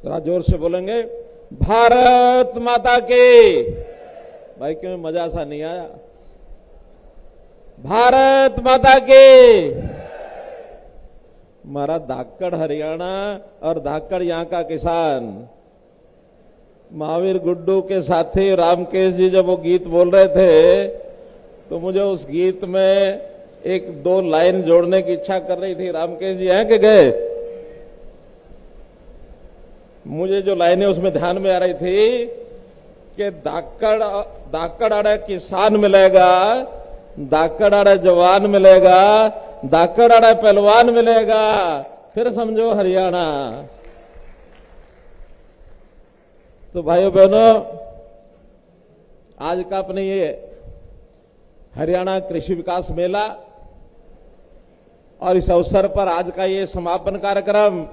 जरा जोर से बोलेंगे, भारत माता की। भाई क्यों मजा सा नहीं आया? भारत माता की। हमारा धाकड़ हरियाणा और धाकड़ यहां का किसान, महावीर गुड्डू के साथी रामकेश जी जब वो गीत बोल रहे थे तो मुझे उस गीत में एक दो लाइन जोड़ने की इच्छा कर रही थी। रामकेश जी हैं कि गए? मुझे जो लाइनें उसमें ध्यान में आ रही थी कि धाकड़ आड़े किसान मिलेगा, धाकड़ आड़े जवान मिलेगा, धाकड़ आड़े पहलवान मिलेगा, फिर समझो हरियाणा। तो भाइयों बहनों, आज का अपने ये हरियाणा कृषि विकास मेला और इस अवसर पर आज का ये समापन कार्यक्रम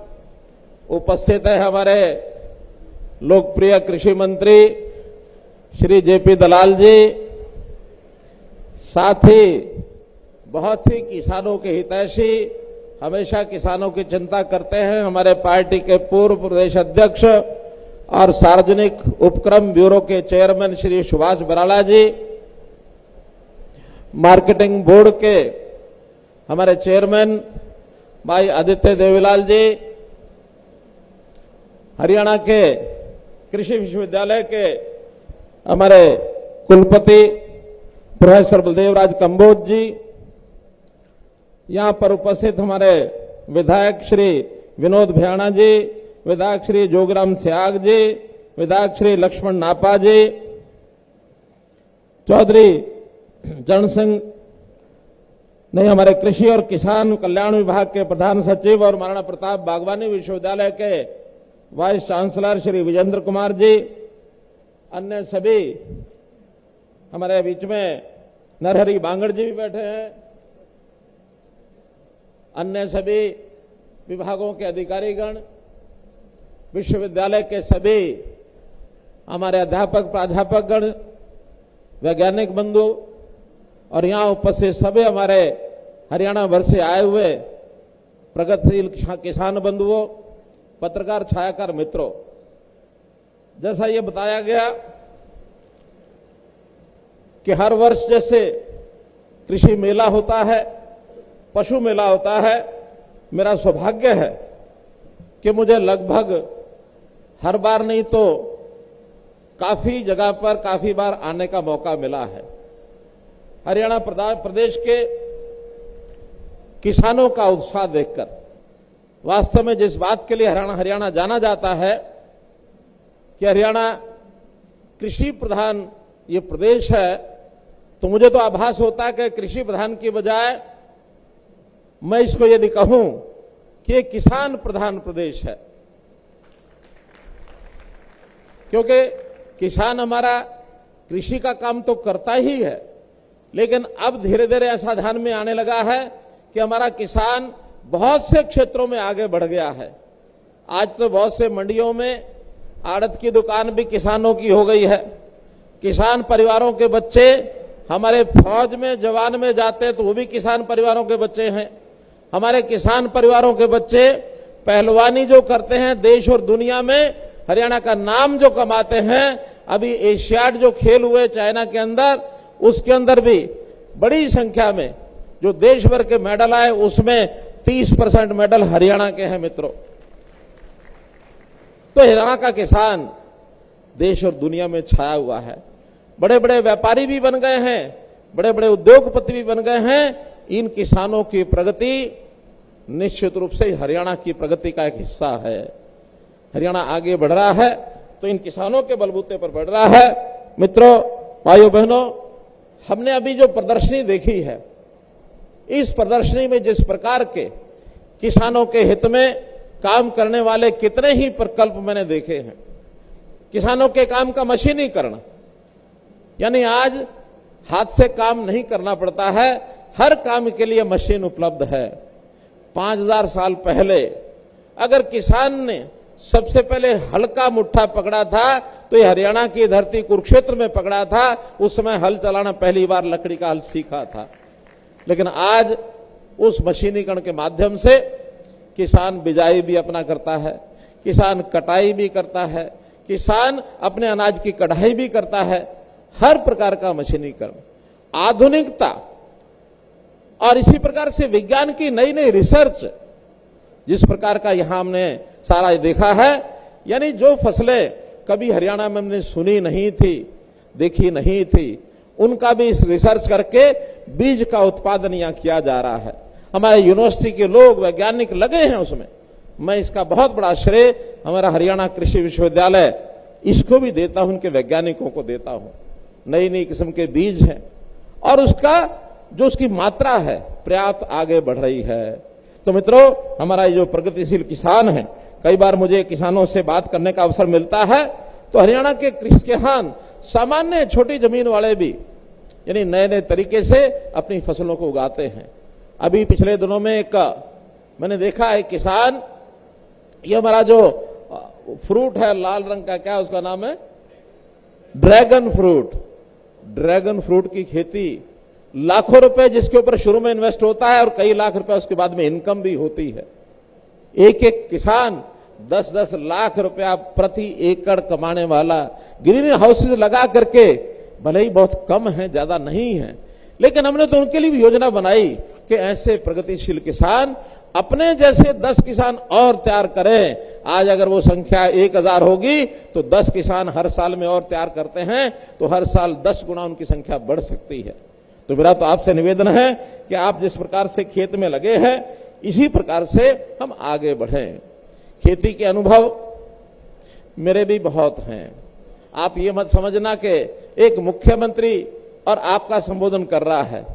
उपस्थित है हमारे लोकप्रिय कृषि मंत्री श्री जेपी दलाल जी, साथ ही बहुत ही किसानों के हितैषी, हमेशा किसानों की चिंता करते हैं हमारे पार्टी के पूर्व प्रदेश अध्यक्ष और सार्वजनिक उपक्रम ब्यूरो के चेयरमैन श्री सुभाष बराला जी, मार्केटिंग बोर्ड के हमारे चेयरमैन भाई आदित्य देवीलाल जी, हरियाणा के कृषि विश्वविद्यालय के हमारे कुलपति प्रोफेसर बलदेवराज कंबोज जी, यहां पर उपस्थित हमारे विधायक श्री विनोद भयाणा जी, विधायक श्री जोगराम स्याग जी, विधायक श्री लक्ष्मण नापा जी, चौधरी जन सिंह नहीं, हमारे कृषि और किसान कल्याण विभाग के प्रधान सचिव और महाराणा प्रताप बागवानी विश्वविद्यालय के वाइस चांसलर श्री विजेंद्र कुमार जी, अन्य सभी हमारे बीच में नरहरि बांगड़ जी भी बैठे हैं, अन्य सभी विभागों के अधिकारीगण, विश्वविद्यालय के सभी हमारे अध्यापक प्राध्यापकगण, वैज्ञानिक बंधु और यहां उपस्थित सभी हमारे हरियाणा भर से आए हुए प्रगतिशील किसान बंधुओं, पत्रकार छायाकार मित्रों, जैसा ये बताया गया कि हर वर्ष जैसे कृषि मेला होता है, पशु मेला होता है, मेरा सौभाग्य है कि मुझे लगभग हर बार नहीं तो काफी जगह पर काफी बार आने का मौका मिला है। हरियाणा प्रदेश के किसानों का उत्साह देखकर, वास्तव में जिस बात के लिए हरियाणा जाना जाता है कि हरियाणा कृषि प्रधान ये प्रदेश है, तो मुझे तो आभास होता है कि कृषि प्रधान की बजाय मैं इसको यदि कहूं कि ये किसान प्रधान प्रदेश है, क्योंकि किसान हमारा कृषि का काम तो करता ही है, लेकिन अब धीरे धीरे ऐसा ध्यान में आने लगा है कि हमारा किसान बहुत से क्षेत्रों में आगे बढ़ गया है। आज तो बहुत से मंडियों में आड़त की दुकान भी किसानों की हो गई है। किसान परिवारों के बच्चे हमारे फौज में जवान में जाते तो वो भी किसान परिवारों के बच्चे हैं। हमारे किसान परिवारों के बच्चे पहलवानी जो करते हैं, देश और दुनिया में हरियाणा का नाम जो कमाते हैं। अभी एशियाड जो खेल हुए चाइना के अंदर, उसके अंदर भी बड़ी संख्या में जो देश भर के मेडल आए, उसमें 30% मेडल हरियाणा के हैं मित्रों। तो हरियाणा का किसान देश और दुनिया में छाया हुआ है। बड़े बड़े व्यापारी भी बन गए हैं, बड़े बड़े उद्योगपति भी बन गए हैं। इन किसानों की प्रगति निश्चित रूप से हरियाणा की प्रगति का एक हिस्सा है। हरियाणा आगे बढ़ रहा है तो इन किसानों के बलबूते पर बढ़ रहा है। मित्रों, भाइयों बहनों, हमने अभी जो प्रदर्शनी देखी है, इस प्रदर्शनी में जिस प्रकार के किसानों के हित में काम करने वाले कितने ही प्रकल्प मैंने देखे हैं। किसानों के काम का मशीनीकरण, यानी आज हाथ से काम नहीं करना पड़ता है, हर काम के लिए मशीन उपलब्ध है। 5000 साल पहले अगर किसान ने सबसे पहले हल्का मुट्ठा पकड़ा था तो ये हरियाणा की धरती कुरुक्षेत्र में पकड़ा था। उस समय हल चलाना पहली बार लकड़ी का हल सीखा था, लेकिन आज उस मशीनीकरण के माध्यम से किसान बिजाई भी अपना करता है, किसान कटाई भी करता है, किसान अपने अनाज की कढ़ाई भी करता है। हर प्रकार का मशीनीकरण, आधुनिकता और इसी प्रकार से विज्ञान की नई नई रिसर्च, जिस प्रकार का यहां हमने सारा देखा है, यानी जो फसलें कभी हरियाणा में हमने सुनी नहीं थी, देखी नहीं थी, उनका भी इस रिसर्च करके बीज का उत्पादन यहां किया जा रहा है। हमारे यूनिवर्सिटी के लोग, वैज्ञानिक लगे हैं उसमें। मैं इसका बहुत बड़ा श्रेय हमारा हरियाणा कृषि विश्वविद्यालय, इसको भी देता हूं, उनके वैज्ञानिकों को देता हूं। नई नई किस्म के बीज हैं और उसका जो उसकी मात्रा है पर्याप्त आगे बढ़ रही है। तो मित्रों, हमारा ये जो प्रगतिशील किसान है, कई बार मुझे किसानों से बात करने का अवसर मिलता है, तो हरियाणा के किसान, सामान्य छोटी जमीन वाले भी यानी नए नए तरीके से अपनी फसलों को उगाते हैं। अभी पिछले दिनों में एक मैंने देखा है किसान, ये हमारा जो फ्रूट है लाल रंग का, क्या उसका नाम है, ड्रैगन फ्रूट। ड्रैगन फ्रूट की खेती, लाखों रुपए जिसके ऊपर शुरू में इन्वेस्ट होता है और कई लाख रुपए उसके बाद में इनकम भी होती है। एक एक किसान 10-10 लाख रुपया प्रति एकड़ कमाने वाला, ग्रीन हाउसेज लगा करके, भले ही बहुत कम है, ज्यादा नहीं है, लेकिन हमने तो उनके लिए भी योजना बनाई कि ऐसे प्रगतिशील किसान अपने जैसे 10 किसान और तैयार करें। आज अगर वो संख्या 1000 होगी तो 10 किसान हर साल में और तैयार करते हैं तो हर साल 10 गुना उनकी संख्या बढ़ सकती है। तो मेरा तो आपसे निवेदन है कि आप जिस प्रकार से खेत में लगे हैं, इसी प्रकार से हम आगे बढ़ें। खेती के अनुभव मेरे भी बहुत हैं। आप ये मत समझना कि एक मुख्यमंत्री और आपका संबोधन कर रहा है।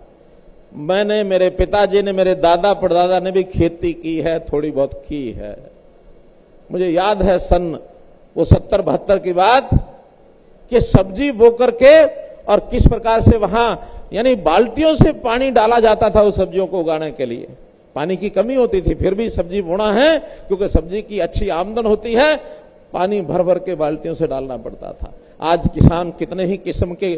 मैंने, मेरे पिताजी ने, मेरे दादा परदादा ने भी खेती की है, थोड़ी बहुत की है। मुझे याद है सन वो 70-72 की बात कि सब्जी बो करके और किस प्रकार से वहां यानी बाल्टियों से पानी डाला जाता था उस सब्जियों को उगाने के लिए। पानी की कमी होती थी, फिर भी सब्जी बोना है क्योंकि सब्जी की अच्छी आमदन होती है, पानी भर भर के बाल्टियों से डालना पड़ता था। आज किसान कितने ही किस्म के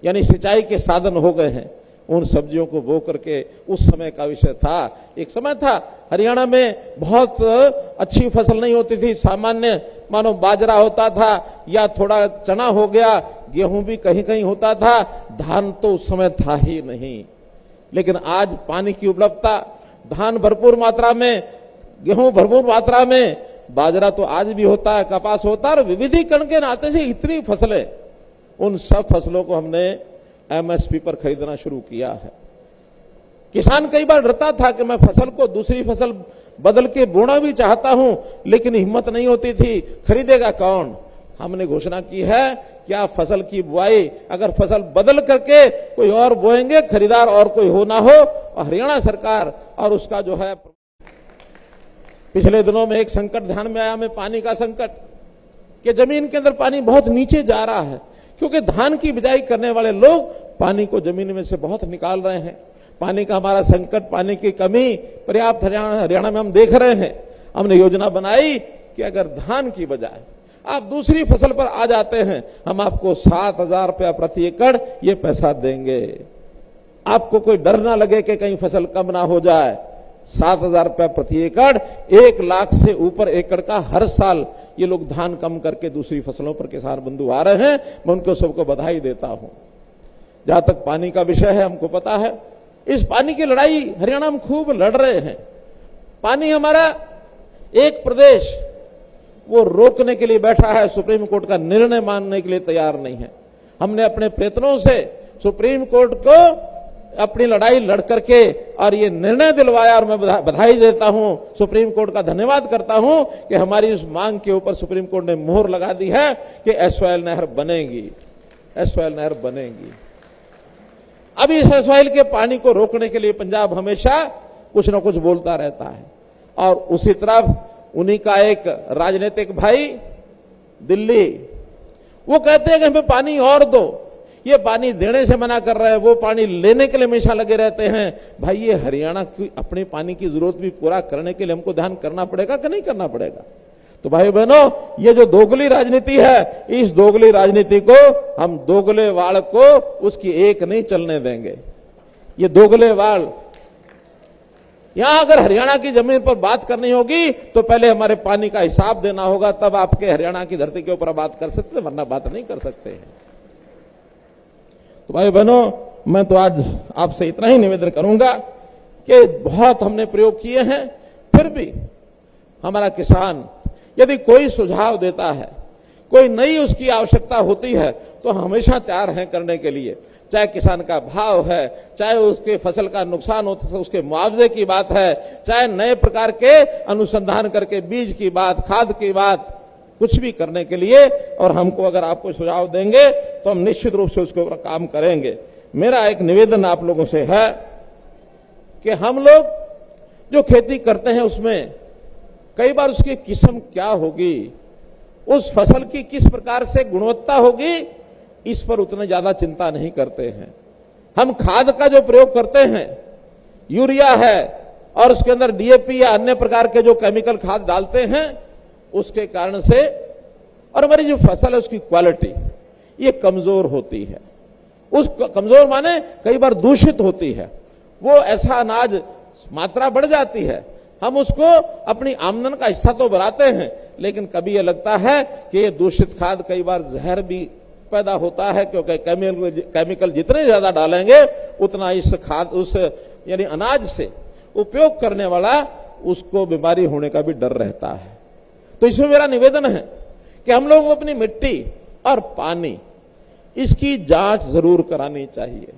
यानी सिंचाई के साधन हो गए हैं, उन सब्जियों को बो करके। उस समय का विषय था, एक समय था हरियाणा में बहुत अच्छी फसल नहीं होती थी, सामान्य मानो बाजरा होता था या थोड़ा चना हो गया, गेहूं भी कहीं कहीं होता था, धान तो उस समय था ही नहीं। लेकिन आज पानी की उपलब्धता, धान भरपूर मात्रा में, गेहूं भरपूर मात्रा में, बाजरा तो आज भी होता है, कपास होता है, और विविधीकरण के नाते से इतनी फसलें, उन सब फसलों को हमने एमएसपी पर खरीदना शुरू किया है। किसान कई बार डरता था कि मैं फसल को दूसरी फसल बदल के बोना भी चाहता हूं, लेकिन हिम्मत नहीं होती थी, खरीदेगा कौन। हमने घोषणा की है कि आप फसल की बुआई अगर फसल बदल करके कोई और बोएंगे, खरीदार और कोई हो ना हो। और हरियाणा सरकार और उसका जो है, पिछले दिनों में एक संकट ध्यान में आया, हमें पानी का संकट, कि जमीन के अंदर पानी बहुत नीचे जा रहा है क्योंकि धान की बिजाई करने वाले लोग पानी को जमीन में से बहुत निकाल रहे हैं। पानी का हमारा संकट, पानी की कमी पर्याप्त हरियाणा में हम देख रहे हैं। हमने योजना बनाई कि अगर धान की बजाय आप दूसरी फसल पर आ जाते हैं, हम आपको 7000 रुपया प्रति एकड़ ये पैसा देंगे। आपको कोई डर ना लगे कि कहीं फसल कम ना हो जाए। 7000 रुपया प्रति एकड़, 1 लाख से ऊपर एकड़ का हर साल ये लोग धान कम करके दूसरी फसलों पर किसान बंधु आ रहे हैं। मैं उनको सबको बधाई देता हूं। जहां तक पानी का विषय है, हमको पता है इस पानी की लड़ाई हरियाणा में खूब लड़ रहे हैं। पानी हमारा एक प्रदेश वो रोकने के लिए बैठा है, सुप्रीम कोर्ट का निर्णय मानने के लिए तैयार नहीं है। हमने अपने प्रयत्नों से सुप्रीम कोर्ट को अपनी लड़ाई लड़ करके और ये निर्णय दिलवाया, और मैं बधाई देता हूं, सुप्रीम कोर्ट का धन्यवाद करता हूं कि हमारी उस मांग के ऊपर सुप्रीम कोर्ट ने मोहर लगा दी है कि एसवाइएल नहर बनेगी, एसवाइएल नहर बनेगी। अब इस एसवाइएल के पानी को रोकने के लिए पंजाब हमेशा कुछ न कुछ बोलता रहता है, और उसी तरफ उन्हीं का एक राजनीतिक भाई दिल्ली, वो कहते हैं कि हमें पानी और दो। ये पानी देने से मना कर रहे हैं, वो पानी लेने के लिए हमेशा लगे रहते हैं। भाई, ये हरियाणा की अपने पानी की जरूरत भी पूरा करने के लिए हमको ध्यान करना पड़ेगा कि नहीं करना पड़ेगा। तो भाई बहनों, ये जो दोगली राजनीति है, इस दोगली राजनीति को हम दोगले वाल को उसकी एक नहीं चलने देंगे। ये दोगले वाल यहां अगर हरियाणा की जमीन पर बात करनी होगी तो पहले हमारे पानी का हिसाब देना होगा, तब आपके हरियाणा की धरती के ऊपर बात कर सकते हैं, वरना बात नहीं कर सकते हैं। तो भाई बहनों, मैं तो आज आपसे इतना ही निवेदन करूंगा कि बहुत हमने प्रयोग किए हैं, फिर भी हमारा किसान यदि कोई सुझाव देता है, कोई नई उसकी आवश्यकता होती है, तो हमेशा तैयार हैं करने के लिए। चाहे किसान का भाव है, चाहे उसके फसल का नुकसान हो तो उसके मुआवजे की बात है, चाहे नए प्रकार के अनुसंधान करके बीज की बात, खाद की बात, कुछ भी करने के लिए, और हमको अगर आप कोई सुझाव देंगे तो हम निश्चित रूप से उसके ऊपर काम करेंगे। मेरा एक निवेदन आप लोगों से है कि हम लोग जो खेती करते हैं उसमें कई बार उसकी किस्म क्या होगी, उस फसल की किस प्रकार से गुणवत्ता होगी, इस पर उतने ज्यादा चिंता नहीं करते हैं। हम खाद का जो प्रयोग करते हैं, यूरिया है और उसके अंदर डीएपी या अन्य प्रकार के जो केमिकल खाद डालते हैं, उसके कारण से और हमारी जो फसल है उसकी क्वालिटी ये कमजोर होती है। उस कमजोर माने कई बार दूषित होती है, वो ऐसा अनाज मात्रा बढ़ जाती है, हम उसको अपनी आमदन का हिस्सा तो बनाते हैं, लेकिन कभी यह लगता है कि ये दूषित खाद कई बार जहर भी पैदा होता है, क्योंकि केमिकल जितने ज्यादा डालेंगे उतना इस खाद उस यानी अनाज से उपयोग करने वाला उसको बीमारी होने का भी डर रहता है। तो इसमें मेरा निवेदन है कि हम लोगों को अपनी मिट्टी और पानी इसकी जांच जरूर करानी चाहिए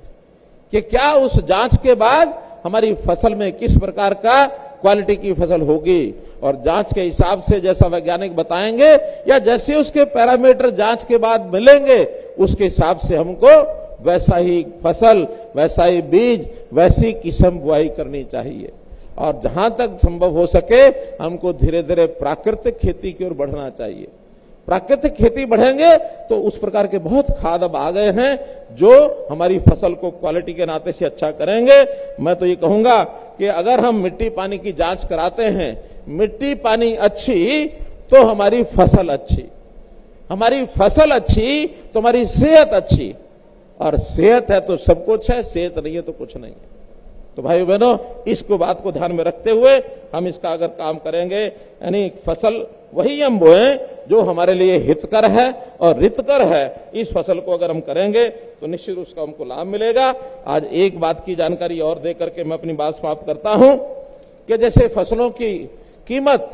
कि क्या उस जांच के बाद हमारी फसल में किस प्रकार का क्वालिटी की फसल होगी, और जांच के हिसाब से जैसा वैज्ञानिक बताएंगे या जैसे उसके पैरामीटर जांच के बाद मिलेंगे, उसके हिसाब से हमको वैसा ही फसल, वैसा ही बीज, वैसी किस्म बुआई करनी चाहिए। और जहां तक संभव हो सके हमको धीरे धीरे प्राकृतिक खेती की ओर बढ़ना चाहिए। प्राकृतिक खेती बढ़ेंगे तो उस प्रकार के बहुत खाद अब आ गए हैं जो हमारी फसल को क्वालिटी के नाते से अच्छा करेंगे। मैं तो ये कहूंगा कि अगर हम मिट्टी पानी की जांच कराते हैं, मिट्टी पानी अच्छी तो हमारी फसल अच्छी, हमारी फसल अच्छी तो हमारी सेहत अच्छी, और सेहत है तो सब कुछ है, सेहत नहीं है तो कुछ नहीं है। तो भाई बहनों, इसको बात को ध्यान में रखते हुए हम इसका अगर काम करेंगे, यानी फसल वही हम बोएं जो हमारे लिए हितकर है और रितकर है, इस फसल को अगर हम करेंगे तो निश्चित उसका हमको लाभ मिलेगा। आज एक बात की जानकारी और दे करके मैं अपनी बात समाप्त करता हूं कि जैसे फसलों की कीमत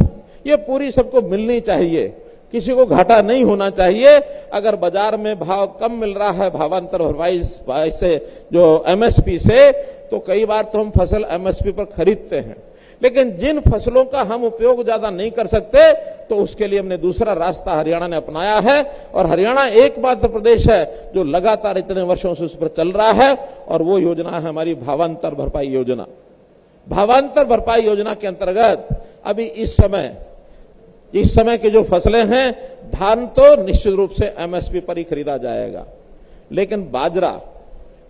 ये पूरी सबको मिलनी चाहिए, किसी को घाटा नहीं होना चाहिए। अगर बाजार में भाव कम मिल रहा है भावांतर भरपाई से जो एमएसपी से, तो कई बार तो हम फसल एमएसपी पर खरीदते हैं, लेकिन जिन फसलों का हम उपयोग ज्यादा नहीं कर सकते तो उसके लिए हमने दूसरा रास्ता हरियाणा ने अपनाया है, और हरियाणा एकमात्र प्रदेश है जो लगातार इतने वर्षों से उस पर चल रहा है, और वो योजना है हमारी भावांतर भरपाई योजना। भावांतर भरपाई योजना के अंतर्गत अभी इस समय की जो फसलें हैं, धान तो निश्चित रूप से एमएसपी पर ही खरीदा जाएगा, लेकिन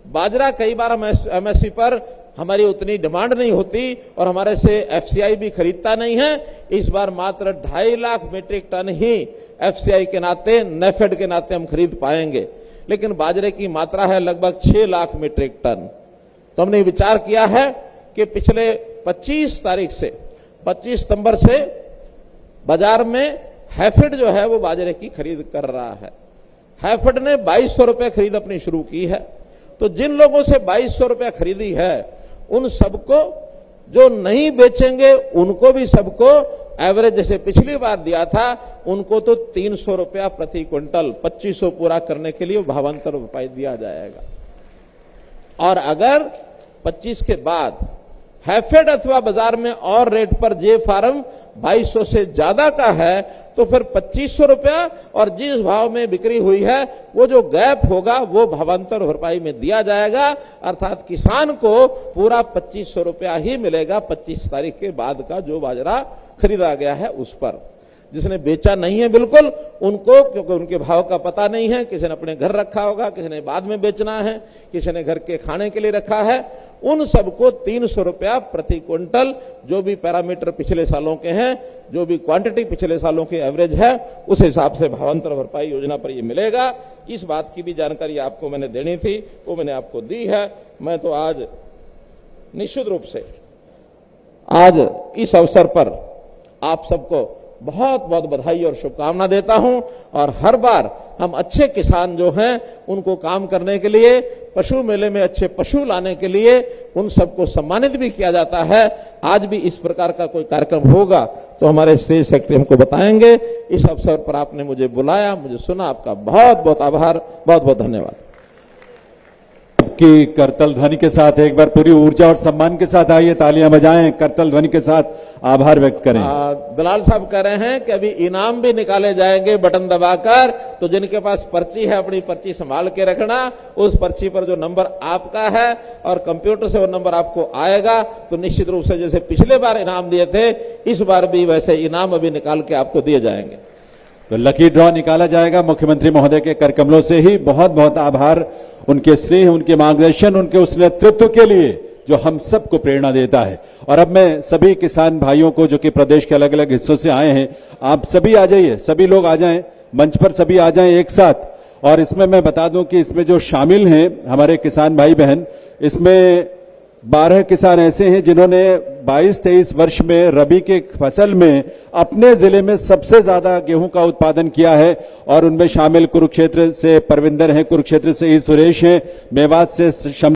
बाजरा कई बार एमएसपी पर हमारी उतनी डिमांड नहीं होती और हमारे से एफसीआई भी खरीदता नहीं है। इस बार मात्र 2.5 लाख मीट्रिक टन ही एफसीआई के नाते, नेफेड के नाते हम खरीद पाएंगे, लेकिन बाजरे की मात्रा है लगभग 6 लाख मीट्रिक टन। तो हमने विचार किया है कि पिछले 25 सितंबर से बाजार में हैफेड जो है वो बाजरे की खरीद कर रहा है। हैफेड ने 2200 रुपए खरीद अपनी शुरू की है। तो जिन लोगों से 2200 रुपए खरीदी है, उन सबको जो नहीं बेचेंगे उनको भी सबको एवरेज जैसे पिछली बार दिया था, उनको तो 300 रुपया प्रति क्विंटल 2500 पूरा करने के लिए भावांतर भरपाई दिया जाएगा। और अगर 25 के बाद हैफेड अथवा बाजार में और रेट पर जे फार्म 2200 से ज्यादा का है तो फिर 2500 रुपया, और जिस भाव में बिक्री हुई है वो जो गैप होगा वो भावांतर भरपाई में दिया जाएगा। अर्थात किसान को पूरा 2500 रुपया ही मिलेगा 25 तारीख के बाद का जो बाजरा खरीदा गया है उस पर। जिसने बेचा नहीं है बिल्कुल उनको, क्योंकि उनके भाव का पता नहीं है, किसी ने अपने घर रखा होगा, किसी ने बाद में बेचना है, किसी ने घर के खाने के लिए रखा है, उन सबको 300 रुपया प्रति क्विंटल, जो भी पैरामीटर पिछले सालों के हैं, जो भी क्वांटिटी पिछले सालों की एवरेज है, उस हिसाब से भावांतर भरपाई योजना पर ये मिलेगा। इस बात की भी जानकारी आपको मैंने देनी थी, वो मैंने आपको दी है। मैं तो आज निश्चित रूप से आज इस अवसर पर आप सबको बहुत बहुत बधाई और शुभकामना देता हूं। और हर बार हम अच्छे किसान जो हैं उनको काम करने के लिए, पशु मेले में अच्छे पशु लाने के लिए उन सबको सम्मानित भी किया जाता है। आज भी इस प्रकार का कोई कार्यक्रम होगा तो हमारे स्टेट सेक्रेटरी हमको बताएंगे। इस अवसर पर आपने मुझे बुलाया, मुझे सुना, आपका बहुत बहुत आभार, बहुत बहुत धन्यवाद। की करतल ध्वनि के साथ एक बार पूरी ऊर्जा और सम्मान के साथ आइए, तालियां बजाएं, करतल ध्वनि के साथ आभार व्यक्त करें। दलाल साहब कह रहे हैं कि अभी इनाम भी निकाले जाएंगे बटन दबाकर, तो जिनके पास पर्ची है अपनी पर्ची संभाल के रखना। उस पर्ची पर जो नंबर आपका है और कंप्यूटर से वो नंबर आपको आएगा तो निश्चित रूप से जैसे पिछले बार इनाम दिए थे इस बार भी वैसे इनाम अभी निकाल के आपको दिए जाएंगे। तो लकी ड्रॉ निकाला जाएगा मुख्यमंत्री महोदय के कर कमलों से ही। बहुत बहुत आभार उनके स्नेह, उनके मार्गदर्शन, उनके उस नेतृत्व के लिए जो हम सबको प्रेरणा देता है। और अब मैं सभी किसान भाइयों को जो कि प्रदेश के अलग अलग हिस्सों से आए हैं, आप सभी आ जाइए, सभी लोग आ जाएं, मंच पर सभी आ जाएं एक साथ। और इसमें मैं बता दूं कि इसमें जो शामिल हैं हमारे किसान भाई बहन, इसमें 12 किसान ऐसे हैं जिन्होंने 22-23 वर्ष में रबी के फसल में अपने जिले में सबसे ज्यादा गेहूं का उत्पादन किया है। और उनमें शामिल कुरुक्षेत्र से परविंदर हैं, कुरुक्षेत्र से ई सुरेश हैं, मेवात से